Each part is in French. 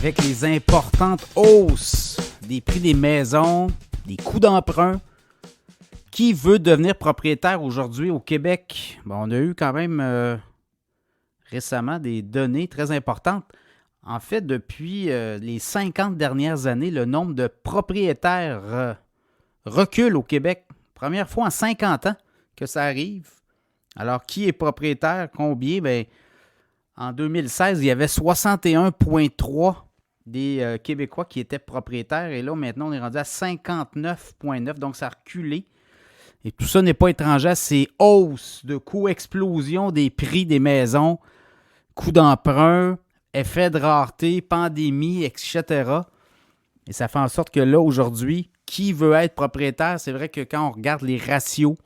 avec les importantes hausses des prix des maisons, des coûts d'emprunt. Qui veut devenir propriétaire aujourd'hui au Québec? Bon, on a eu quand même récemment des données très importantes. En fait, depuis les 50 dernières années, le nombre de propriétaires recule au Québec. Première fois en 50 ans que ça arrive. Alors, qui est propriétaire? Combien? Bien, en 2016, il y avait 61,3 des Québécois qui étaient propriétaires. Et là, maintenant, on est rendu à 59,9. Donc, ça a reculé. Et tout ça n'est pas étranger à ces hausses de coûts, explosion des prix des maisons, coûts d'emprunt, effet de rareté, pandémie, etc. Et ça fait en sorte que là, aujourd'hui, qui veut être propriétaire? C'est vrai que quand on regarde les ratios,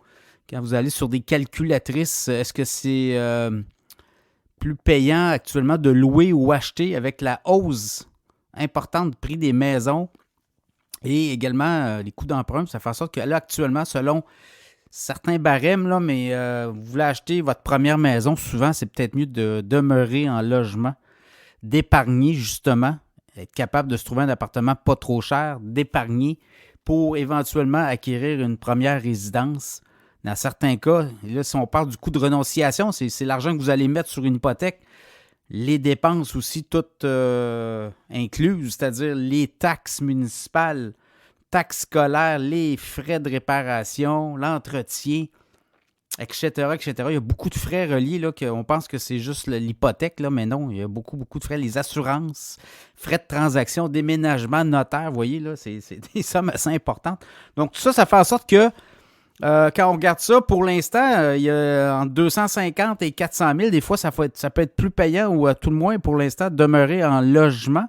quand vous allez sur des calculatrices, est-ce que c'est plus payant actuellement de louer ou acheter avec la hausse importante du prix des maisons et également les coûts d'emprunt? Ça fait en sorte que là, actuellement, selon certains barèmes, là, mais vous voulez acheter votre première maison, souvent, c'est peut-être mieux de demeurer en logement, d'épargner justement, être capable de se trouver un appartement pas trop cher, d'épargner pour éventuellement acquérir une première résidence. Dans certains cas, là, si on parle du coût de renonciation, c'est l'argent que vous allez mettre sur une hypothèque. Les dépenses aussi toutes incluses, c'est-à-dire les taxes municipales, taxes scolaires, les frais de réparation, l'entretien, etc., etc. Il y a beaucoup de frais reliés, là, qu'on pense que c'est juste l'hypothèque, là, mais non, il y a beaucoup, beaucoup de frais. Les assurances, frais de transaction, déménagement, notaire, vous voyez, là, c'est des sommes assez importantes. Donc, tout ça, ça fait en sorte que quand on regarde ça, pour l'instant, il y a entre 250 et 400 000. Des fois, ça peut être plus payant ou à tout le moins, pour l'instant, demeurer en logement.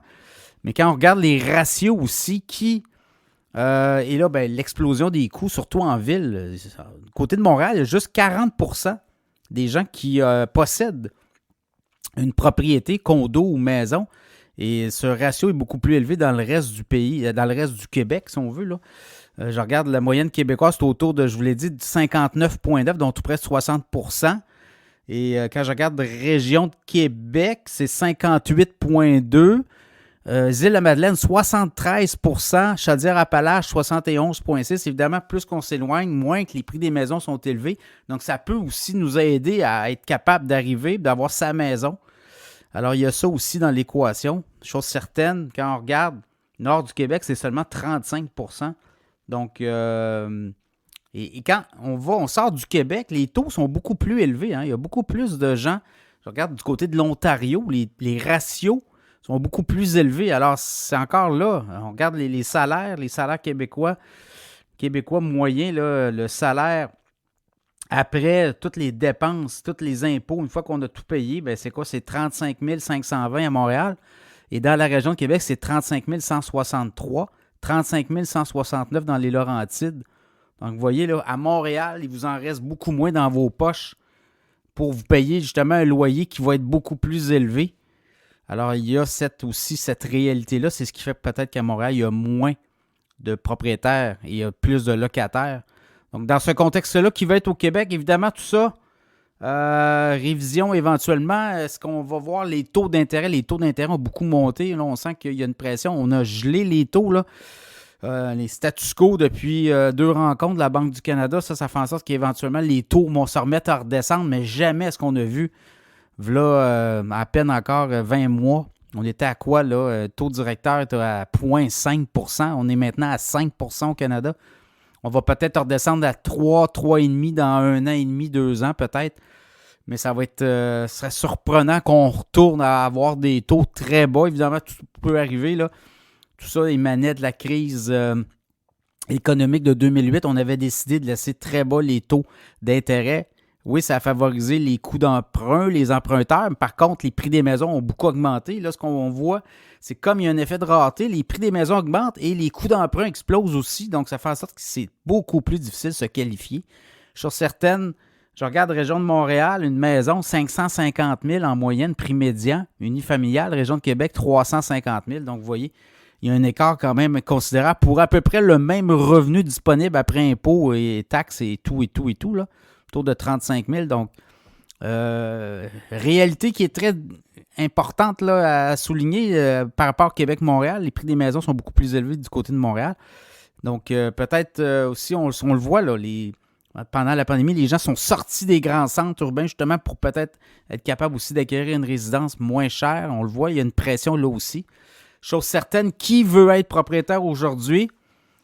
Mais quand on regarde les ratios aussi, et là, ben, l'explosion des coûts, surtout en ville. Du côté de Montréal, il y a juste 40% des gens qui possèdent une propriété, condo ou maison. Et ce ratio est beaucoup plus élevé dans le reste du pays, dans le reste du Québec, si on veut, là. Je regarde la moyenne québécoise, c'est autour de, je vous l'ai dit, de 59,9, donc tout près de 60%. Et quand je regarde région de Québec, c'est 58,2. Île-de-la-Madeleine, 73%. Chaudière-Appalaches, 71,6. Évidemment, plus qu'on s'éloigne, moins que les prix des maisons sont élevés. Donc, ça peut aussi nous aider à être capable d'arriver, d'avoir sa maison. Alors, il y a ça aussi dans l'équation. Chose certaine, quand on regarde nord du Québec, c'est seulement 35%. Donc, et quand on sort du Québec, les taux sont beaucoup plus élevés. Hein. Il y a beaucoup plus de gens. Je regarde du côté de l'Ontario, les ratios sont beaucoup plus élevés. Alors, c'est encore là. On regarde les salaires québécois moyens, là, le salaire après toutes les dépenses, tous les impôts, une fois qu'on a tout payé, ben c'est quoi? C'est 35 520 à Montréal. Et dans la région de Québec, c'est 35 163. 35 169 dans les Laurentides. Donc, vous voyez, là, à Montréal, il vous en reste beaucoup moins dans vos poches pour vous payer justement un loyer qui va être beaucoup plus élevé. Alors, il y a cette réalité-là. C'est ce qui fait peut-être qu'à Montréal, il y a moins de propriétaires et il y a plus de locataires. Donc, dans ce contexte-là, qui va être au Québec, évidemment, tout ça, révision éventuellement. Est-ce qu'on va voir les taux d'intérêt? Les taux d'intérêt ont beaucoup monté. Là, on sent qu'il y a une pression. On a gelé les taux, là. Les status quo depuis 2 rencontres de la Banque du Canada. Ça fait en sorte qu'éventuellement, les taux vont se remettre à redescendre, mais jamais est-ce qu'on a vu, là, à peine encore 20 mois. On était à quoi, là? Taux directeur était à 0,5%. On est maintenant à 5% au Canada. On va peut-être redescendre à 3, 3,5 dans 1 an et demi, 2 ans peut-être. Mais ça va être, ce serait surprenant qu'on retourne à avoir des taux très bas. Évidemment, tout peut arriver, là. Tout ça émanait de la crise économique de 2008. On avait décidé de laisser très bas les taux d'intérêt. Oui, ça a favorisé les coûts d'emprunt, les emprunteurs. Mais par contre, les prix des maisons ont beaucoup augmenté. Là, ce qu'on voit, c'est comme il y a un effet de rareté, les prix des maisons augmentent et les coûts d'emprunt explosent aussi. Donc, ça fait en sorte que c'est beaucoup plus difficile de se qualifier. Sur certaines, je regarde région de Montréal, une maison, 550 000 en moyenne, prix médian. Unifamiliale, région de Québec, 350 000. Donc, vous voyez, il y a un écart quand même considérable pour à peu près le même revenu disponible après impôts et taxes et tout, là. Autour de 35 000. Donc, Réalité qui est très importante là, à souligner par rapport à Québec-Montréal, les prix des maisons sont beaucoup plus élevés du côté de Montréal. Donc, peut-être aussi, on le voit, là, pendant la pandémie, les gens sont sortis des grands centres urbains justement pour peut-être être capables aussi d'acquérir une résidence moins chère. On le voit, il y a une pression là aussi. Chose certaine, qui veut être propriétaire aujourd'hui?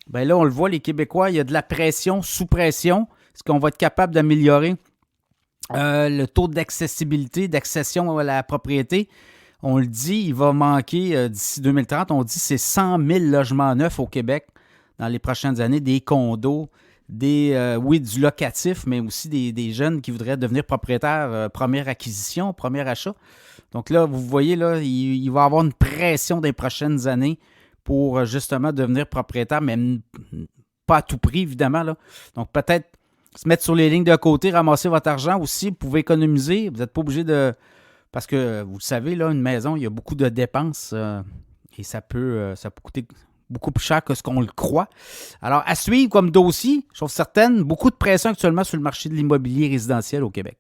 Ben là, on le voit, les Québécois, il y a de la pression, sous pression. Est-ce qu'on va être capable d'améliorer le taux d'accessibilité, d'accession à la propriété? On le dit, il va manquer d'ici 2030, on dit c'est 100 000 logements neufs au Québec dans les prochaines années, des condos, oui, du locatif, mais aussi des jeunes qui voudraient devenir propriétaires, première acquisition, premier achat. Donc là, vous voyez, là, il va y avoir une pression des prochaines années pour justement devenir propriétaire, mais pas à tout prix, évidemment. Là. Donc peut-être se mettre sur les lignes de côté, ramasser votre argent aussi, vous pouvez économiser. Vous n'êtes pas obligé de... Parce que, vous le savez, là, une maison, il y a beaucoup de dépenses et ça peut coûter beaucoup plus cher que ce qu'on le croit. Alors, à suivre comme dossier, je trouve certaine, beaucoup de pression actuellement sur le marché de l'immobilier résidentiel au Québec.